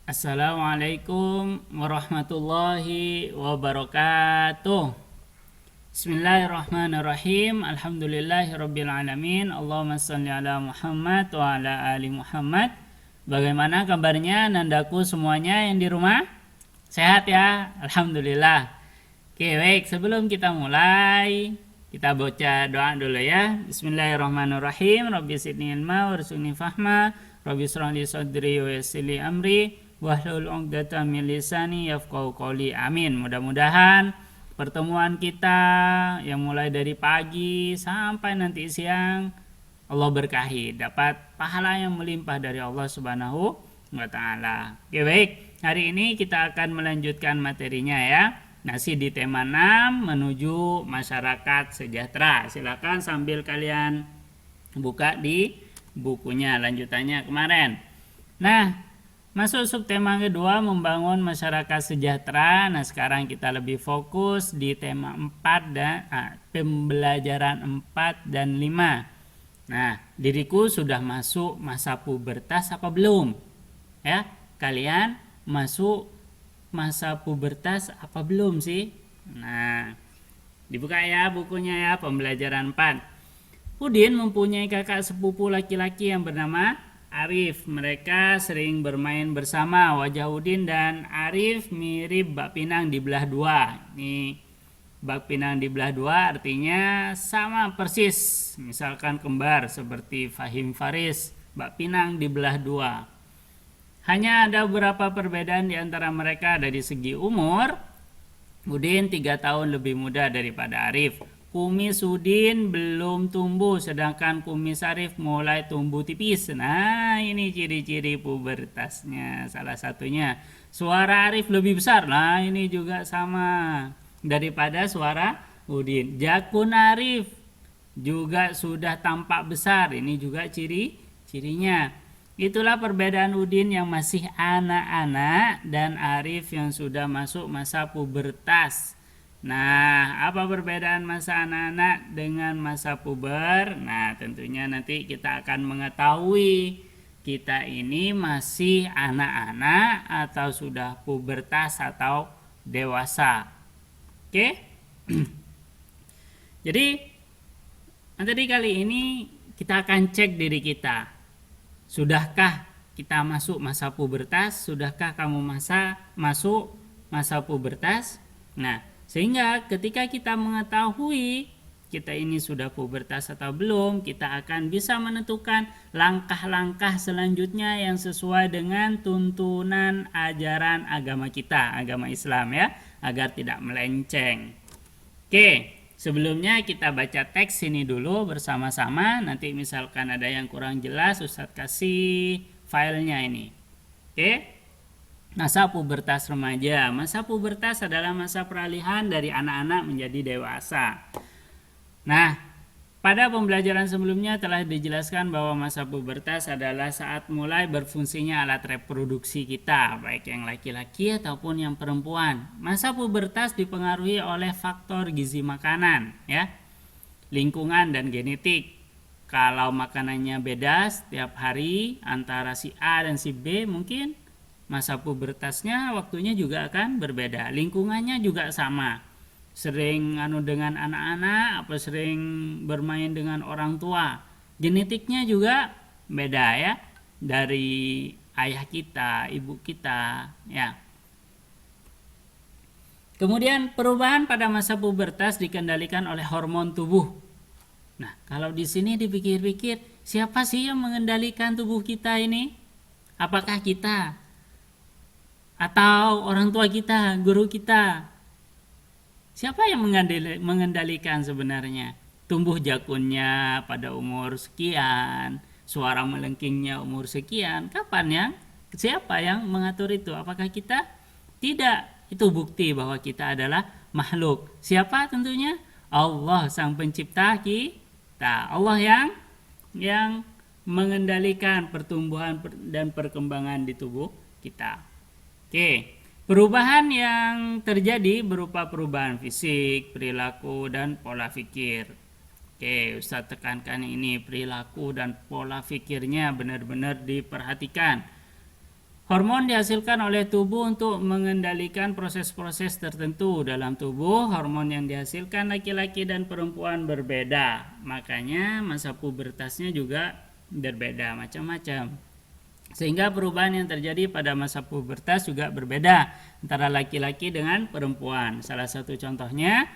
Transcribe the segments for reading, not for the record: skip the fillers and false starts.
Assalamualaikum warahmatullahi wabarakatuh. Bismillahirrahmanirrahim. Alhamdulillahirabbil alamin. Allahumma shalli ala Muhammad wa ala ali Muhammad. Bagaimana kabarnya nandaku semuanya yang di rumah? Sehat ya? Alhamdulillah. Oke, baik. Sebelum kita mulai, kita baca doa dulu ya. Bismillahirrahmanirrahim. Rabbi zidni ilma warzuqni fahma. Rabbi shrah li sadri wa yassir li amri wahlul 'uqdatam min lisani yafqahu qawli. Amin. Mudah-mudahan pertemuan kita yang mulai dari pagi sampai nanti siang Allah berkahi, dapat pahala yang melimpah dari Allah Subhanahu wa taala. Oke, baik. Hari ini kita akan melanjutkan materinya ya. Masih di tema 6 menuju masyarakat sejahtera. Silakan sambil kalian buka di bukunya lanjutannya kemarin. Nah, masuk subtema kedua membangun masyarakat sejahtera. Nah, sekarang kita lebih fokus di tema 4 dan pembelajaran 4 dan 5. Nah, diriku sudah masuk masa pubertas apa belum? Ya, kalian masuk masa pubertas apa belum sih? Nah, dibuka ya bukunya ya, pembelajaran 4. Udin mempunyai kakak sepupu laki-laki yang bernama Arif. Mereka sering bermain bersama. Wajah Udin dan Arif mirip bak pinang dibelah dua. Ini bak pinang dibelah dua artinya sama persis. Misalkan kembar seperti Fahim Faris, bak pinang dibelah dua. Hanya ada beberapa perbedaan di antara mereka dari segi umur. Udin 3 tahun lebih muda daripada Arif. Kumis Udin belum tumbuh, sedangkan kumis Arif mulai tumbuh tipis. Nah, ini ciri-ciri pubertasnya salah satunya. Suara Arif lebih besar. Nah, ini juga sama daripada suara Udin. Jakun Arif juga sudah tampak besar. Ini juga ciri-cirinya. Itulah perbedaan Udin yang masih anak-anak dan Arif yang sudah masuk masa pubertas. Nah, apa perbedaan masa anak-anak dengan masa puber? Nah, tentunya nanti kita akan mengetahui kita ini masih anak-anak atau sudah pubertas atau dewasa. Oke? Jadi, nanti kali ini kita akan cek diri kita. Sudahkah kita masuk masa pubertas? Sudahkah kamu masuk masa pubertas? Nah, sehingga ketika kita mengetahui kita ini sudah pubertas atau belum, kita akan bisa menentukan langkah-langkah selanjutnya yang sesuai dengan tuntunan ajaran agama kita, agama Islam ya, agar tidak melenceng. Oke, sebelumnya kita baca teks ini dulu bersama-sama. Nanti misalkan ada yang kurang jelas, Ustadz kasih filenya ini. Oke. Masa pubertas remaja. Masa pubertas adalah masa peralihan dari anak-anak menjadi dewasa. Nah, pada pembelajaran sebelumnya telah dijelaskan bahwa masa pubertas adalah saat mulai berfungsinya alat reproduksi kita, baik yang laki-laki ataupun yang perempuan. Masa pubertas dipengaruhi oleh faktor gizi makanan, ya, lingkungan dan genetik. Kalau makanannya beda setiap hari antara si A dan si B, mungkin masa pubertasnya waktunya juga akan berbeda. Lingkungannya juga sama. Sering dengan anak-anak, apa sering bermain dengan orang tua. Genetiknya juga beda ya. Dari ayah kita, ibu kita, ya. Kemudian perubahan pada masa pubertas dikendalikan oleh hormon tubuh. Nah, kalau di sini dipikir-pikir, siapa sih yang mengendalikan tubuh kita ini? Apakah kita? Atau orang tua kita, guru kita? Siapa yang mengendalikan sebenarnya? Tumbuh jakunnya pada umur sekian, suara melengkingnya umur sekian. Kapan ya? Siapa yang mengatur itu? Apakah kita? Tidak. Itu bukti bahwa kita adalah makhluk. Siapa tentunya? Allah sang pencipta kita. Allah yang mengendalikan pertumbuhan dan perkembangan di tubuh kita. Oke, perubahan yang terjadi berupa perubahan fisik, perilaku, dan pola pikir. Oke, Ustadz tekankan ini, perilaku dan pola pikirnya benar-benar diperhatikan. Hormon dihasilkan oleh tubuh untuk mengendalikan proses-proses tertentu dalam tubuh. Hormon yang dihasilkan laki-laki dan perempuan berbeda. Makanya masa pubertasnya juga berbeda, macam-macam. Sehingga perubahan yang terjadi pada masa pubertas juga berbeda antara laki-laki dengan perempuan. Salah satu contohnya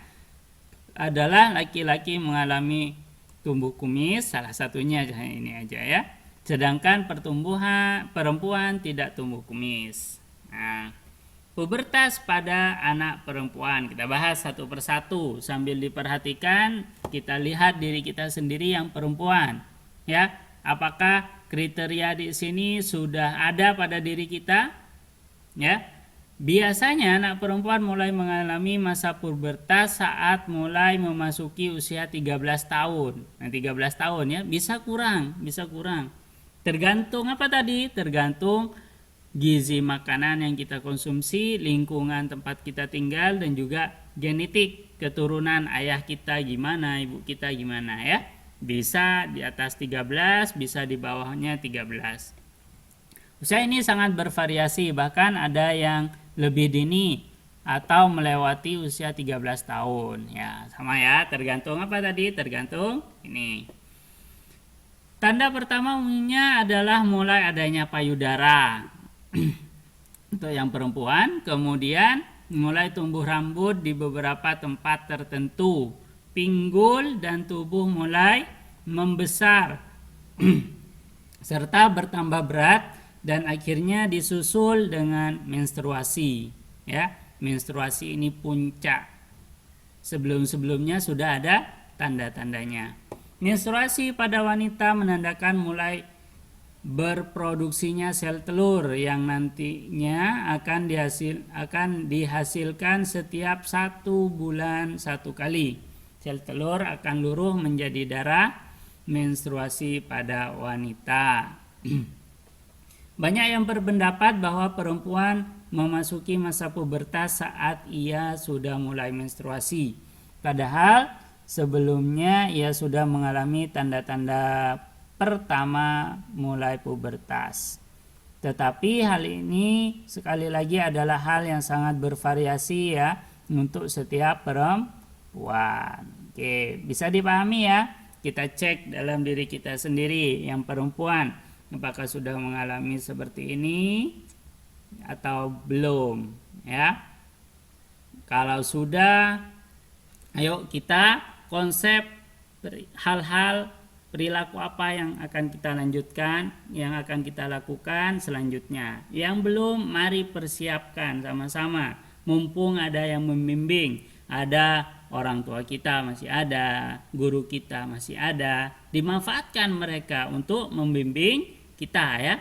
adalah laki-laki mengalami tumbuh kumis, salah satunya ini aja ya. Sedangkan perempuan tidak tumbuh kumis. Nah, pubertas pada anak perempuan kita bahas satu persatu sambil diperhatikan. Kita lihat diri kita sendiri yang perempuan, ya. Apakah kriteria di sini sudah ada pada diri kita? Ya. Biasanya anak perempuan mulai mengalami masa pubertas saat mulai memasuki usia 13 tahun. Nah, 13 tahun ya, bisa kurang. Tergantung apa tadi? Tergantung gizi makanan yang kita konsumsi, lingkungan tempat kita tinggal, dan juga genetik keturunan ayah kita gimana, ibu kita gimana ya. Bisa di atas 13, bisa di bawahnya 13. Usia ini sangat bervariasi, bahkan ada yang lebih dini atau melewati usia 13 tahun. Ya, sama ya, tergantung apa tadi? Tergantung ini. Tanda pertama umumnya adalah mulai adanya payudara untuk yang perempuan, kemudian mulai tumbuh rambut di beberapa tempat tertentu, pinggul dan tubuh mulai membesar serta bertambah berat, dan akhirnya disusul dengan menstruasi. Ya, menstruasi ini puncak. Sebelum-sebelumnya sudah ada tanda-tandanya. Menstruasi pada wanita menandakan mulai berproduksinya sel telur yang nantinya akan dihasilkan setiap 1 bulan 1 kali. Sel telur akan luruh menjadi darah. Menstruasi pada wanita. Banyak yang berpendapat bahwa perempuan memasuki masa pubertas saat ia sudah mulai menstruasi. Padahal sebelumnya ia sudah mengalami tanda-tanda pertama mulai pubertas. Tetapi hal ini sekali lagi adalah hal yang sangat bervariasi ya untuk setiap perempuan. Oke, bisa dipahami ya? Kita cek dalam diri kita sendiri yang perempuan, apakah sudah mengalami seperti ini atau belum ya. Kalau sudah, ayo kita konsep hal-hal perilaku apa yang akan kita lanjutkan, yang akan kita lakukan selanjutnya. Yang belum, mari persiapkan sama-sama. Mumpung ada yang membimbing, ada orang tua kita masih ada, guru kita masih ada, dimanfaatkan mereka untuk membimbing kita ya.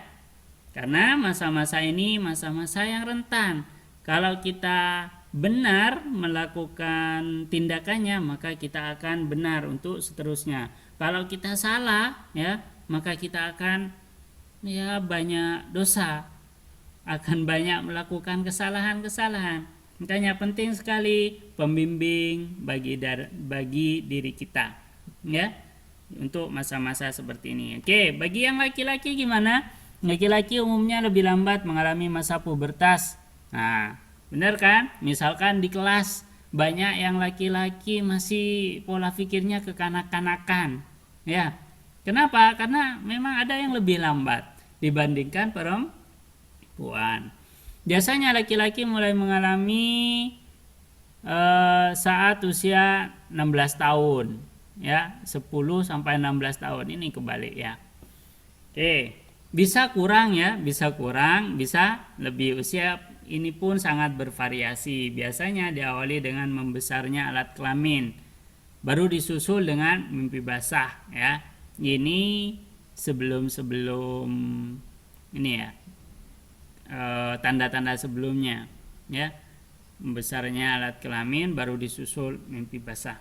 Karena masa-masa ini masa-masa yang rentan. Kalau kita benar melakukan tindakannya, maka kita akan benar untuk seterusnya. Kalau kita salah ya, maka kita akan ya banyak dosa, akan banyak melakukan kesalahan-kesalahan. Makanya penting sekali pembimbing bagi diri kita ya untuk masa-masa seperti ini. Oke, bagi yang laki-laki gimana? Laki-laki umumnya lebih lambat mengalami masa pubertas. Nah, benar kan? Misalkan di kelas banyak yang laki-laki masih pola pikirnya kekanak-kanakan. Ya. Kenapa? Karena memang ada yang lebih lambat dibandingkan perempuan. Biasanya laki-laki mulai mengalami saat usia 16 tahun. Ya, 10 sampai 16 tahun ini kebalik ya. Oke, bisa kurang ya, bisa kurang, bisa lebih. Usia ini pun sangat bervariasi. Biasanya diawali dengan membesarnya alat kelamin, baru disusul dengan mimpi basah ya. Ini sebelum ini ya, tanda-tanda sebelumnya ya, membesarnya alat kelamin baru disusul mimpi basah.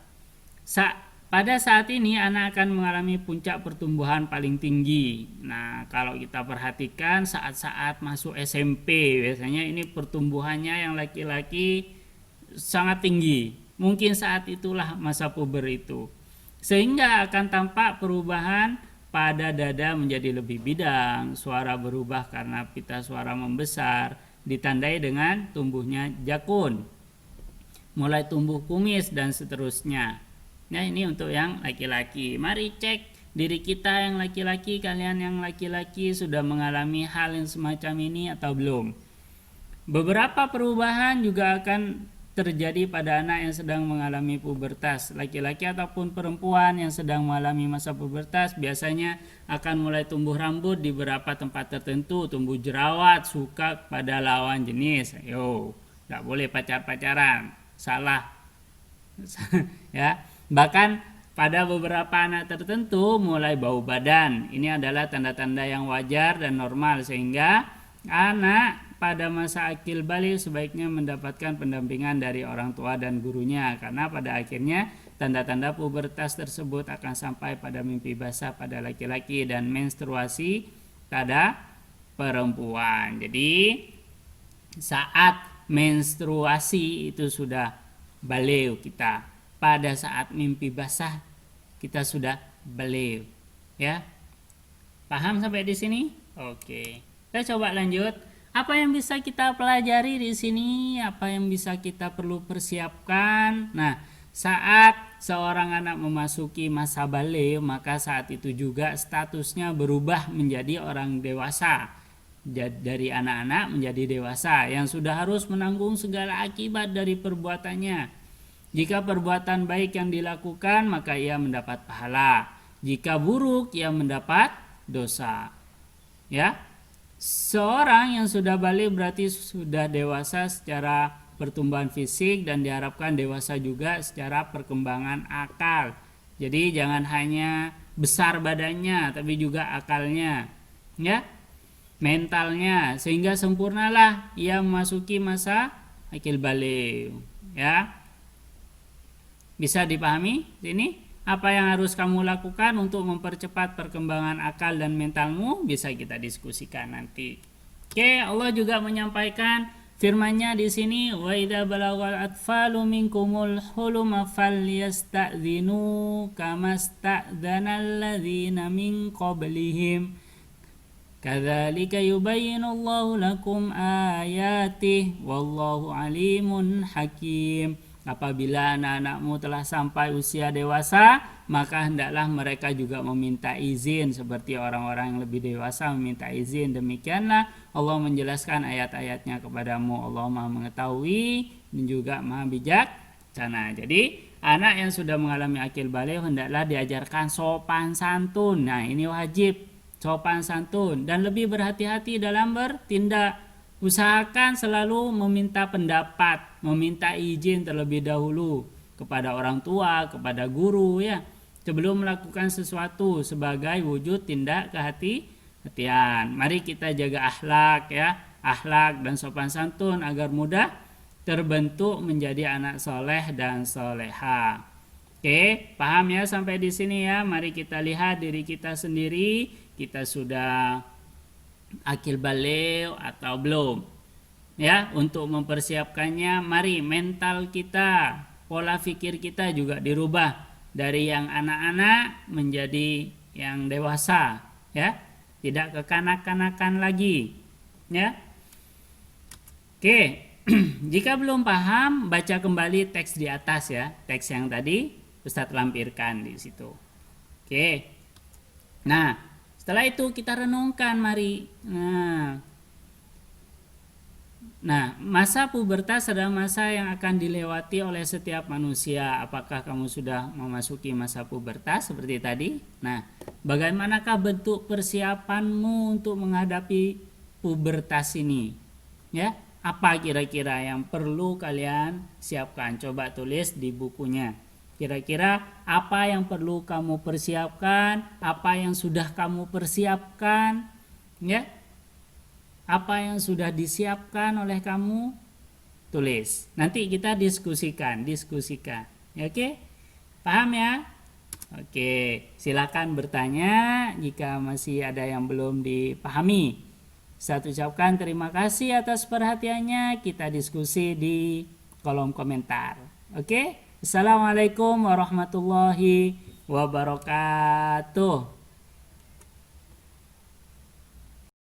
Pada saat ini anak akan mengalami puncak pertumbuhan paling tinggi. Nah, kalau kita perhatikan saat-saat masuk SMP biasanya ini pertumbuhannya yang laki-laki sangat tinggi. Mungkin saat itulah masa puber itu. Sehingga akan tampak perubahan pada dada menjadi lebih bidang, suara berubah karena pita suara membesar, ditandai dengan tumbuhnya jakun, mulai tumbuh kumis dan seterusnya. Nah, ini untuk yang laki-laki. Mari cek diri kita yang laki-laki, kalian yang laki-laki sudah mengalami hal yang semacam ini atau belum. Beberapa perubahan juga akan terjadi pada anak yang sedang mengalami pubertas. Laki-laki ataupun perempuan yang sedang mengalami masa pubertas biasanya akan mulai tumbuh rambut di beberapa tempat tertentu, tumbuh jerawat, suka pada lawan jenis. Nggak boleh pacar-pacaran, salah. Ya, bahkan pada beberapa anak tertentu mulai bau badan. Ini adalah tanda-tanda yang wajar dan normal, sehingga anak pada masa akil balik sebaiknya mendapatkan pendampingan dari orang tua dan gurunya, karena pada akhirnya tanda-tanda pubertas tersebut akan sampai pada mimpi basah pada laki-laki dan menstruasi pada perempuan. Jadi saat menstruasi itu sudah balik kita, pada saat mimpi basah kita sudah balik, ya. Paham sampai di sini? Oke. Kita coba lanjut. Apa yang bisa kita pelajari di sini? Apa yang bisa kita perlu persiapkan? Nah, saat seorang anak memasuki masa balik, maka saat itu juga statusnya berubah menjadi orang dewasa. Dari anak-anak menjadi dewasa yang sudah harus menanggung segala akibat dari perbuatannya. Jika perbuatan baik yang dilakukan, maka ia mendapat pahala. Jika buruk, ia mendapat dosa. Ya. Seorang yang sudah balik berarti sudah dewasa secara pertumbuhan fisik dan diharapkan dewasa juga secara perkembangan akal. Jadi jangan hanya besar badannya tapi juga akalnya, ya, mentalnya, sehingga sempurnalah ia memasuki masa akil balik, ya. Bisa dipahami sini? Apa yang harus kamu lakukan untuk mempercepat perkembangan akal dan mentalmu bisa kita diskusikan nanti. Oke, Allah juga menyampaikan firman-Nya di sini, wa idza balagal atfalu minkumul huluma falyasta'dzinu kama sta'dzanal ladzina min qablihim kadzalika yubayyinullahu lakum ayatihi wallahu alimun hakim. Apabila anak-anakmu telah sampai usia dewasa, maka hendaklah mereka juga meminta izin seperti orang-orang yang lebih dewasa meminta izin. Demikianlah Allah menjelaskan ayat-ayatnya kepadamu. Allah Maha mengetahui dan juga Maha bijaksana. Jadi anak yang sudah mengalami akil balik hendaklah diajarkan sopan santun. Nah, ini wajib, sopan santun, dan lebih berhati-hati dalam bertindak. Usahakan selalu meminta pendapat, meminta izin terlebih dahulu kepada orang tua, kepada guru, ya, sebelum melakukan sesuatu sebagai wujud tindak kehati-hatian. Mari kita jaga akhlak, ya, akhlak dan sopan santun agar mudah terbentuk menjadi anak soleh dan soleha. Oke, paham ya sampai di sini ya? Mari kita lihat diri kita sendiri, kita sudah akil balik atau belum, ya. Untuk mempersiapkannya, mari mental kita, pola pikir kita juga dirubah dari yang anak-anak menjadi yang dewasa, ya, tidak kekanak-kanakan lagi, ya. Oke. Jika belum paham, baca kembali teks di atas, ya, teks yang tadi Ustadz lampirkan di situ. Oke. Nah, setelah itu kita renungkan, mari. Nah, masa pubertas adalah masa yang akan dilewati oleh setiap manusia. Apakah kamu sudah memasuki masa pubertas seperti tadi? Nah, bagaimanakah bentuk persiapanmu untuk menghadapi pubertas ini? Ya, apa kira-kira yang perlu kalian siapkan? Coba tulis di bukunya. Kira-kira apa yang perlu kamu persiapkan, apa yang sudah kamu persiapkan, ya? Apa yang sudah disiapkan oleh kamu, tulis. Nanti kita diskusikan. Ya, oke? Paham ya? Oke, silakan bertanya jika masih ada yang belum dipahami. Saya ucapkan terima kasih atas perhatiannya. Kita diskusi di kolom komentar. Oke? Assalamualaikum warahmatullahi wabarakatuh.